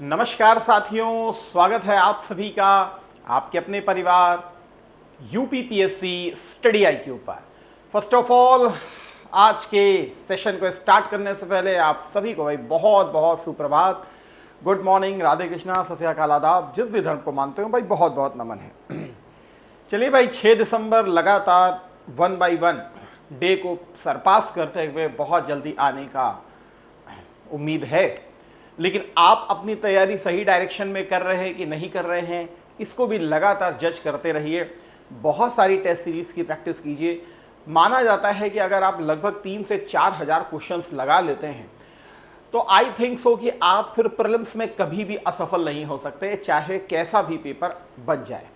नमस्कार साथियों, स्वागत है आप सभी का आपके अपने परिवार यूपीपीएससी स्टडी आईक्यू पर। फर्स्ट ऑफ ऑल, आज के सेशन को स्टार्ट करने से पहले आप सभी को भाई बहुत बहुत सुप्रभात, गुड मॉर्निंग, राधे कृष्णा, सत श्री अकाल, आदाब। जिस भी धर्म को मानते हो भाई बहुत बहुत नमन है। चलिए भाई, 6 दिसंबर लगातार 1 बाई 1 डे को सरपास करते हुए बहुत जल्दी आने का उम्मीद है, लेकिन आप अपनी तैयारी सही डायरेक्शन में कर रहे हैं कि नहीं कर रहे हैं, इसको भी लगातार जज करते रहिए। बहुत सारी टेस्ट सीरीज की प्रैक्टिस कीजिए। माना जाता है कि अगर आप लगभग 3 से 4 हज़ार क्वेश्चंस लगा लेते हैं तो आई थिंक सो कि आप फिर प्रीलिम्स में कभी भी असफल नहीं हो सकते, चाहे कैसा भी पेपर बन जाए।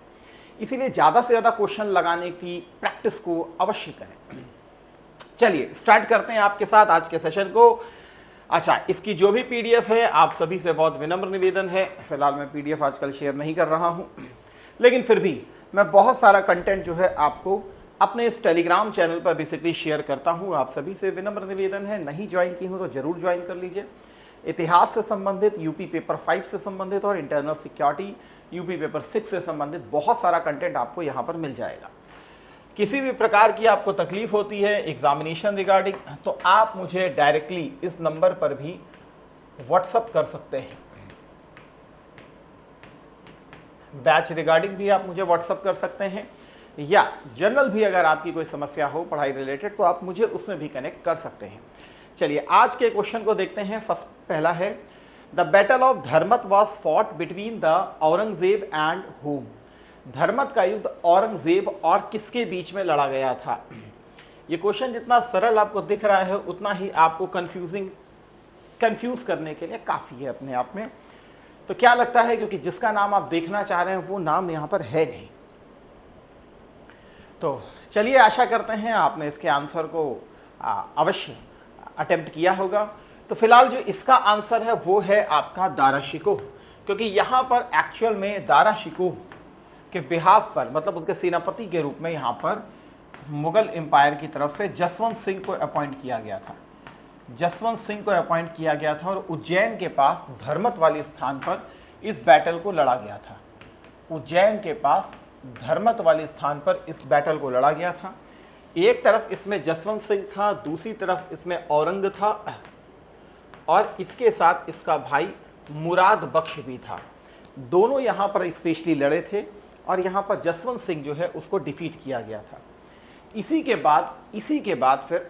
इसीलिए ज़्यादा से ज़्यादा क्वेश्चन लगाने की प्रैक्टिस को अवश्य करें। चलिए स्टार्ट करते हैं आपके साथ आज के सेशन को। अच्छा, इसकी जो भी पीडीएफ है, आप सभी से बहुत विनम्र निवेदन है, फिलहाल मैं पीडीएफ आजकल शेयर नहीं कर रहा हूं, लेकिन फिर भी मैं बहुत सारा कंटेंट जो है आपको अपने इस टेलीग्राम चैनल पर बेसिकली शेयर करता हूं। आप सभी से विनम्र निवेदन है, नहीं ज्वाइन की हूं तो जरूर ज्वाइन कर लीजिए। इतिहास से संबंधित, यूपी पेपर 5 से संबंधित और इंटरनल सिक्योरिटी यूपी पेपर 6 से संबंधित बहुत सारा कंटेंट आपको यहाँ पर मिल जाएगा। किसी भी प्रकार की आपको तकलीफ होती है एग्जामिनेशन रिगार्डिंग, तो आप मुझे डायरेक्टली इस नंबर पर भी व्हाट्सअप कर सकते हैं। बैच रिगार्डिंग भी आप मुझे व्हाट्सअप कर सकते हैं, या जनरल भी अगर आपकी कोई समस्या हो पढ़ाई रिलेटेड तो आप मुझे उसमें भी कनेक्ट कर सकते हैं। चलिए आज के क्वेश्चन को देखते हैं। पहला है, the battle of Dharmat was fought between the Aurangzeb and home. Dharmat का युद्ध औरंगजेब और किसके बीच में लड़ा गया था। ये क्वेश्चन जितना सरल आपको दिख रहा है उतना ही आपको कंफ्यूज करने के लिए काफ़ी है अपने आप में। तो क्या लगता है, क्योंकि जिसका नाम आप देखना चाह रहे हैं वो नाम यहाँ पर है नहीं। तो चलिए आशा करते हैं आपने इसके आंसर को अवश्य अटेम्प्ट किया होगा। तो फिलहाल जो इसका आंसर है वो है आपका दारा शिकोह, क्योंकि यहाँ पर एक्चुअल में दारा शिकोह के बिहाफ पर, मतलब उसके सेनापति के रूप में यहाँ पर मुगल एम्पायर की तरफ से जसवंत सिंह को अपॉइंट किया गया था। जसवंत सिंह को अपॉइंट किया गया था और उज्जैन के पास धर्मत वाले स्थान पर इस बैटल को लड़ा गया था। उज्जैन के पास धर्मत वाले स्थान पर इस बैटल को लड़ा गया था। एक तरफ इसमें जसवंत सिंह था, दूसरी तरफ इसमें औरंग था, और इसके साथ इसका भाई मुराद बख्श भी था। दोनों यहाँ पर स्पेशली लड़े थे और यहाँ पर जसवंत सिंह जो है उसको डिफीट किया गया था। इसी के बाद फिर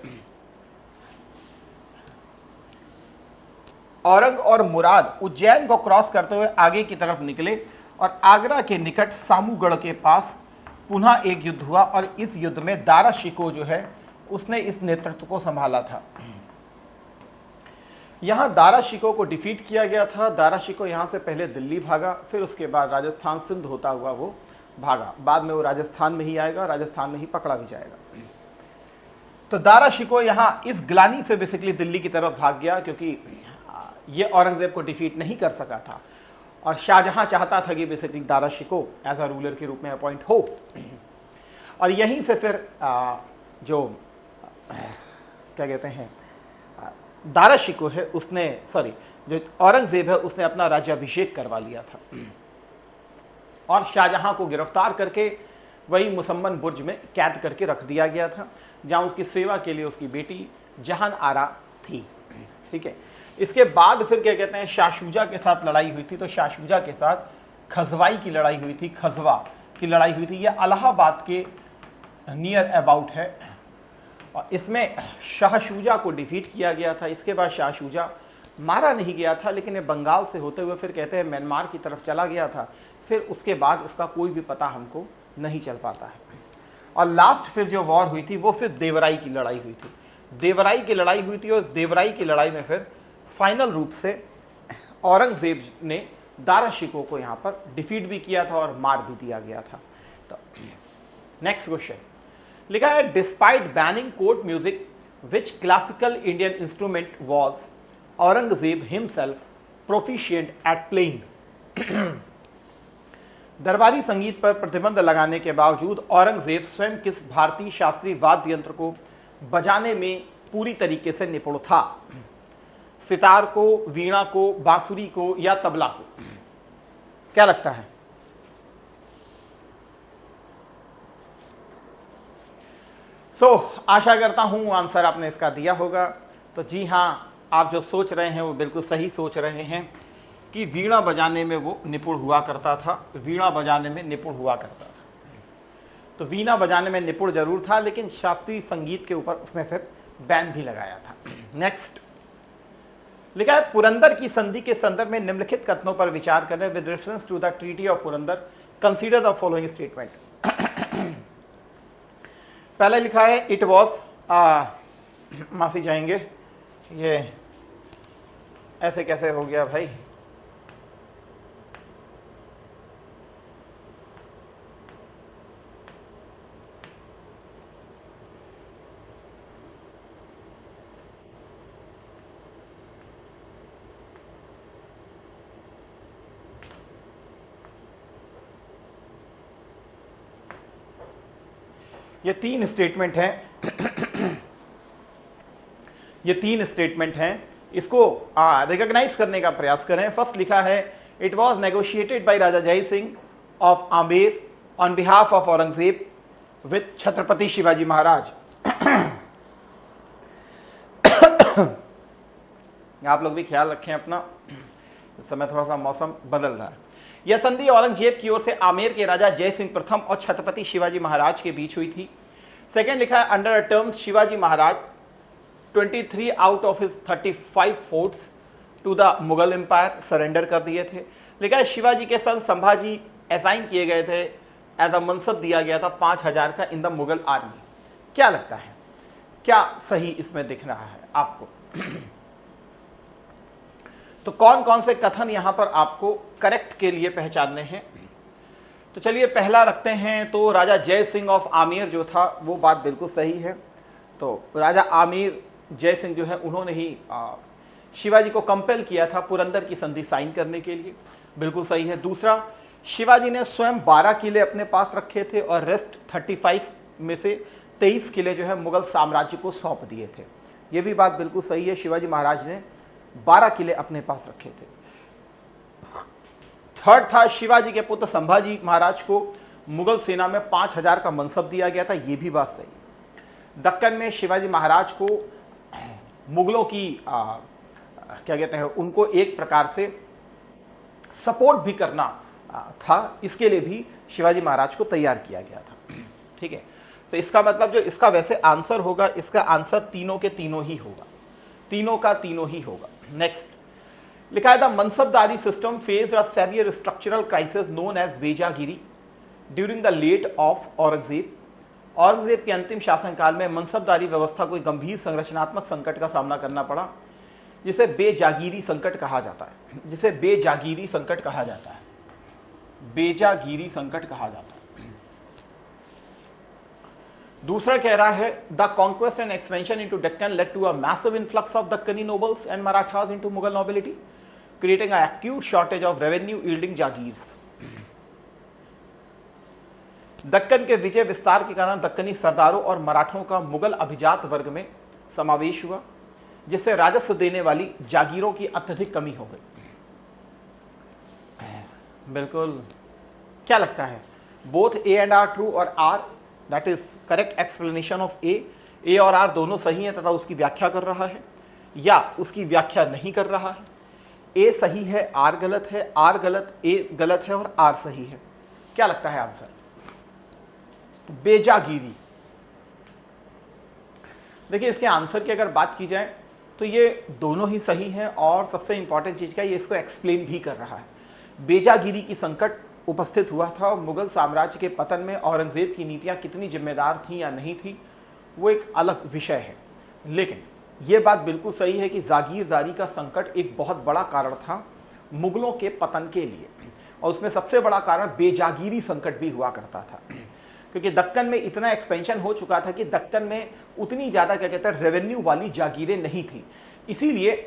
औरंग और मुराद उज्जैन को क्रॉस करते हुए आगे की तरफ निकले और आगरा के निकट सामूगढ़ के पास पुनः एक युद्ध हुआ, और इस युद्ध में दारा शिकोह जो है उसने इस नेतृत्व को संभाला था। यहाँ दारा शिकोह को डिफीट किया गया था। दारा शिकोह यहाँ से पहले दिल्ली भागा, फिर उसके बाद राजस्थान सिंध होता हुआ वो भागा। बाद में वो राजस्थान में ही आएगा, राजस्थान में ही पकड़ा भी जाएगा। तो दारा शिकोह यहाँ इस ग्लानी से बेसिकली दिल्ली की तरफ भाग गया, क्योंकि ये औरंगजेब को डिफीट नहीं कर सका था और शाहजहां चाहता था कि basically Dara Shikoh as a ruler के रूप में अपॉइंट हो। और यहीं से फिर जो क्या कहते हैं दारा शिकोह है उसने जो औरंगजेब है उसने अपना राज्याभिषेक करवा लिया था और शाहजहां को गिरफ्तार करके वही मुसम्मन बुर्ज में कैद करके रख दिया गया था, जहां उसकी सेवा के लिए उसकी बेटी जहान आरा थी। ठीक है, इसके बाद फिर क्या कहते हैं शाह शुजा के साथ लड़ाई हुई थी। तो शाह शुजा के साथ खजवाई की लड़ाई हुई थी, खजवा की लड़ाई हुई थी। यह इलाहाबाद के नियर अबाउट है और इसमें शाह शुजा को डिफीट किया गया था। इसके बाद शाह शुजा मारा नहीं गया था, लेकिन ये बंगाल से होते हुए फिर कहते हैं म्यांमार की तरफ चला गया था। फिर उसके बाद उसका कोई भी पता हमको नहीं चल पाता है। और लास्ट फिर जो वॉर हुई थी वो फिर देवराई की लड़ाई हुई थी। देवराई की लड़ाई हुई थी और देवराई की लड़ाई में फिर फाइनल रूप से औरंगजेब ने दारा शिकोह को यहाँ पर डिफीट भी किया था और मार भी दिया गया था। तो नेक्स्ट क्वेश्चन लिखा है, despite banning court music which classical Indian instrument was Aurangzeb himself proficient eight playing. दरबारी संगीत पर प्रतिबंध लगाने के बावजूद औरंगजेब स्वयं किस भारतीय शास्त्रीय वाद्य यंत्र को बजाने में पूरी तरीके से निपुण था। सितार को, वीणा को, बांसुरी को या तबला को? क्या लगता है? आशा करता हूं आंसर आपने इसका दिया होगा। तो जी हाँ, आप जो सोच रहे हैं वो बिल्कुल सही सोच रहे हैं कि वीणा बजाने में वो निपुण हुआ करता था, वीणा बजाने में निपुण हुआ करता था। तो वीणा बजाने में निपुण जरूर था, लेकिन शास्त्रीय संगीत के ऊपर उसने फिर बैन भी लगाया था। नेक्स्ट लिखा है, पुरंदर की संधि के संदर्भ में निम्नलिखित कथनों पर विचार करें। With reference to the treaty of Purandar consider the following statement. पहले लिखा है इट वॉज, माफी चाहेंगे, ये ऐसे कैसे हो गया भाई? ये तीन स्टेटमेंट हैं ये तीन स्टेटमेंट हैं, इसको रिकॉग्नाइज करने का प्रयास करें। फर्स्ट लिखा है, it was negotiated by Raja Jai Singh of Amer on behalf of Aurangzeb with Chhatrapati Shivaji Maharaj. आप लोग भी ख्याल रखें अपना, इस समय थोड़ा सा मौसम बदल रहा है। यह संधि औरंगजेब की ओर से आमेर के राजा जय सिंह प्रथम और छत्रपति शिवाजी महाराज के बीच हुई थी। सेकेंड लिखा है, under terms Shivaji Maharaj 23 out of his 35 forts to the Mughal empire surrender कर दिए थे। लिखा है, शिवाजी के सन संभाजी असाइन किए गए थे, एज अ मनसब दिया गया था 5000 का इन द मुगल आर्मी। क्या लगता है, क्या सही इसमें दिख रहा है आपको? तो कौन कौन से कथन यहां पर आपको करेक्ट के लिए पहचानने हैं? तो चलिए पहला रखते हैं। तो राजा जय सिंह ऑफ आमेर जो था वो बात बिल्कुल सही है। तो राजा आमेर जय सिंह जो है उन्होंने ही शिवाजी को कंपेल किया था पुरंदर की संधि साइन करने के लिए, बिल्कुल सही है। दूसरा, शिवाजी ने स्वयं 12 किले अपने पास रखे थे और रेस्ट 35 में से 23 किले जो है मुगल साम्राज्य को सौंप दिए थे, ये भी बात बिल्कुल सही है। शिवाजी महाराज ने 12 किले अपने पास रखे थे। थर्ड था, शिवाजी के पुत्र संभाजी महाराज को मुगल सेना में 5000 का मनसब दिया गया था, यह भी बात सही। दक्कन में शिवाजी महाराज को मुगलों की क्या कहते हैं, उनको एक प्रकार से सपोर्ट भी करना था, इसके लिए भी शिवाजी महाराज को तैयार किया गया था। ठीक है, तो इसका मतलब जो इसका वैसे आंसर होगा, इसका आंसर तीनों के तीनों ही होगा, तीनों का तीनों ही होगा। नेक्स्ट लिखा है, the mansabdari system faced a severe structural crisis known as bejagiri during the late of Aurangzeb. Aurangzeb के अंतिम शासनकाल में मनसबदारी व्यवस्था को गंभीर संरचनात्मक संकट का सामना करना पड़ा, जिसे बेजागीरी संकट कहा जाता है, जिसे बेजागीरी संकट कहा जाता है, बेजागीरी संकट कहा जाता है। दूसरा कह रहा है, the conquest and expansion into Deccan led to a massive influx of Dakkani nobles and Marathas into Mughal nobility, creating a acute shortage of revenue yielding jagirs. Deccan के विजय विस्तार के कारण दक्कनी सरदारों और मराठों का मुगल अभिजात वर्ग में समावेश हुआ, जिससे राजस्व देने वाली जागीरों की अत्यधिक कमी हो गई। बिल्कुल, क्या लगता है, both A and R true और R that is correct explanation of A और आर दोनों सही है तथा उसकी व्याख्या कर रहा है, या उसकी व्याख्या नहीं कर रहा है। ए सही है, आर गलत है, आर गलत, ए गलत है और आर सही है। क्या लगता है आंसर? बेजागीरी। देखिए, इसके आंसर की अगर बात की जाए तो ये दोनों ही सही हैं, और सबसे इंपॉर्टेंट चीज क्या है, ये इसको एक्सप्लेन भी कर रहा है। बेजागीरी की संकट उपस्थित हुआ था, और मुगल साम्राज्य के पतन में औरंगजेब की नीतियां कितनी जिम्मेदार थी या नहीं थी वो एक अलग विषय है। लेकिन ये बात बिल्कुल सही है कि जागीरदारी का संकट एक बहुत बड़ा कारण था मुगलों के पतन के लिए, और उसमें सबसे बड़ा कारण बेजागीरी संकट भी हुआ करता था, क्योंकि दक्कन में इतना एक्सपेंशन हो चुका था कि दक्कन में उतनी ज़्यादा क्या कहते हैं रेवेन्यू वाली जागीरें नहीं थी। इसीलिए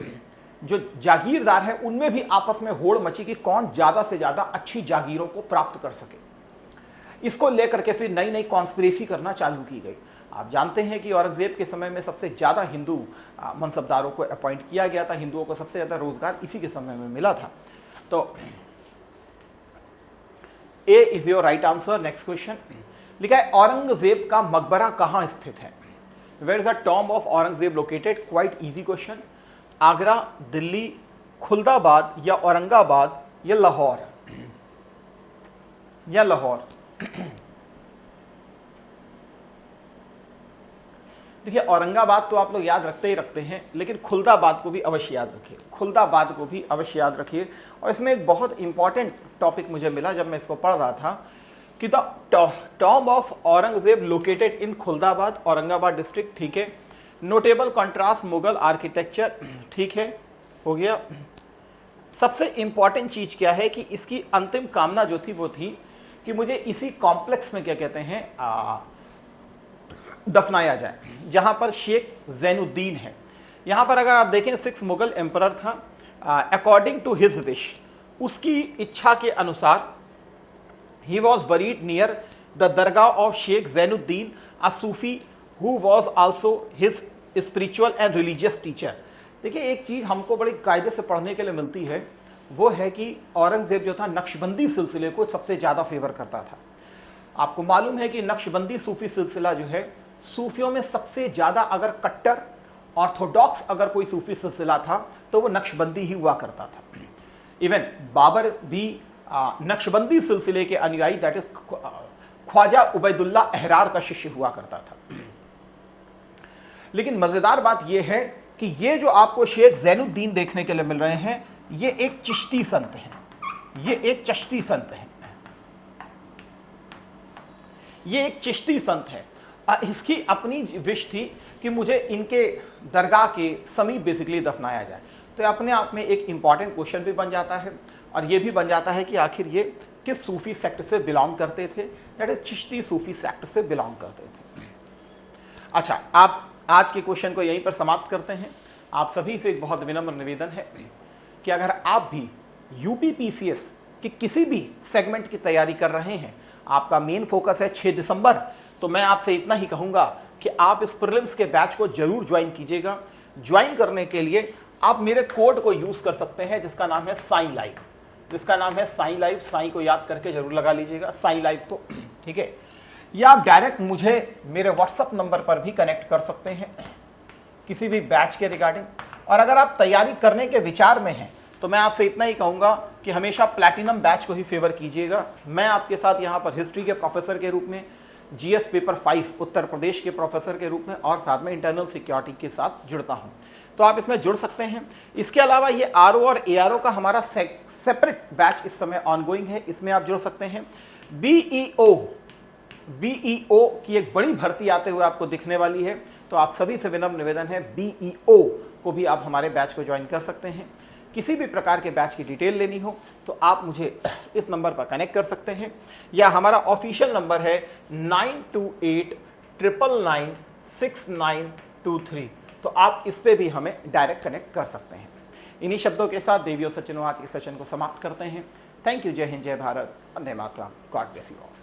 जो जागीरदार है उनमें भी आपस में होड़ मची कि कौन ज़्यादा से ज़्यादा अच्छी जागीरों को प्राप्त कर सके। इसको लेकर के फिर नई नई कॉन्स्पिरेसी करना चालू की गई। आप जानते हैं कि औरंगजेब के समय में सबसे ज़्यादा हिंदू मनसबदारों को अपॉइंट किया गया था, हिंदुओं को सबसे ज़्यादा रोजगार इसी के समय में मिला था। तो A is your right answer. Next question लिखा है औरंगजेब का मकबरा कहाँ स्थित है? Where is the tomb of Aurangzeb located? Quite easy question. Agra, Delhi, Khuldabad या औरंगाबाद या लाहौर? या लाहौर? देखिए औरंगाबाद तो आप लोग याद रखते ही रखते हैं, लेकिन खुलदाबाद को भी अवश्य याद रखिए, खुलदाबाद को भी अवश्य याद रखिए। और इसमें एक बहुत इंपॉर्टेंट टॉपिक मुझे मिला जब मैं इसको पढ़ रहा था कि the tomb of Aurangzeb located in Khuldabad, Aurangabad district. ठीक है। नोटेबल कॉन्ट्रास्ट मुगल आर्किटेक्चर, ठीक है, हो गया। सबसे इंपॉर्टेंट चीज क्या है कि इसकी अंतिम कामना जो थी वो थी कि मुझे इसी कॉम्प्लेक्स में क्या कहते हैं दफनाया जाए, जहां पर शेख जैनुद्दीन है। यहां पर अगर आप देखें 6 मुगल एम्परर था, अकॉर्डिंग टू हिज विश, उसकी इच्छा के अनुसार ही was buried near the dargah of Sheikh Zainuddin a Sufi who was also his spiritual and religious teacher. देखिए एक चीज़ हमको बड़ी कायदे से पढ़ने के लिए मिलती है, वो है कि औरंगजेब जो था नक्शबंदी सिलसिले को सबसे ज़्यादा फेवर करता था। आपको मालूम है कि नक्शबंदी सूफी सिलसिला जो है, सूफियों में सबसे ज़्यादा अगर कट्टर ऑर्थोडॉक्स अगर कोई सूफी सिलसिला था तो वो नक्शबंदी ही हुआ करता था। इवन बाबर भी नक्शबंदी सिलसिले के अनुयायी, दैट इज ख्वाजा उबैदुल्ला अहरार का शिष्य हुआ करता था। लेकिन मज़ेदार बात यह है कि ये जो आपको शेख जैनुद्दीन देखने के लिए मिल रहे हैं, ये एक चिश्ती संत हैं, ये एक चिश्ती संत हैं, ये एक चिश्ती संत है। इसकी अपनी विश थी कि मुझे इनके दरगाह के समीप बेसिकली दफनाया जाए। तो अपने आप में एक इंपॉर्टेंट क्वेश्चन भी बन जाता है और ये भी बन जाता है कि आखिर ये किस सूफी सेक्ट से बिलोंग करते थे, that is Chishti Sufi sect से बिलोंग करते थे। अच्छा, आप आज के क्वेश्चन को यहीं पर समाप्त करते हैं। आप सभी से एक बहुत विनम्र निवेदन है कि अगर आप भी यूपीपीसीएस के किसी भी सेगमेंट की तैयारी कर रहे हैं, आपका मेन फोकस है 6 दिसंबर, तो मैं आपसे इतना ही कहूँगा कि आप इस प्रीलिम्स के बैच को जरूर ज्वाइन कीजिएगा। ज्वाइन करने के लिए आप मेरे कोड को यूज़ कर सकते हैं जिसका नाम है साई लाइव, जिसका नाम है साई लाइव। साई को याद करके जरूर लगा लीजिएगा साई लाइव को, ठीक है। या आप डायरेक्ट मुझे मेरे व्हाट्सअप नंबर पर भी कनेक्ट कर सकते हैं किसी भी बैच के रिगार्डिंग। और अगर आप तैयारी करने के विचार में हैं तो मैं आपसे इतना ही कहूँगा कि हमेशा प्लैटिनम बैच को ही फेवर कीजिएगा। मैं आपके साथ यहाँ पर हिस्ट्री के प्रोफेसर के रूप में, जीएस पेपर 5 उत्तर प्रदेश के प्रोफेसर के रूप में और साथ में इंटरनल सिक्योरिटी के साथ जुड़ता हूँ, तो आप इसमें जुड़ सकते हैं। इसके अलावा ये आरओ और एआरओ का हमारा सेपरेट बैच इस समय ऑनगोइंग है, इसमें आप जुड़ सकते हैं। बीईओ की एक बड़ी भर्ती आते हुए आपको दिखने वाली है, तो आप सभी से विनम्र निवेदन है बीईओ को भी आप हमारे बैच को ज्वाइन कर सकते हैं। किसी भी प्रकार के बैच की डिटेल लेनी हो तो आप मुझे इस नंबर पर कनेक्ट कर सकते हैं, या हमारा ऑफिशियल नंबर है 9289996923, तो आप इस पे भी हमें डायरेक्ट कनेक्ट कर सकते हैं। इन्हीं शब्दों के साथ देवी और सचिनों आज के सेशन को समाप्त करते हैं। Thank you. जय हिंद, जय Bharat, Vande Mataram, God bless you all.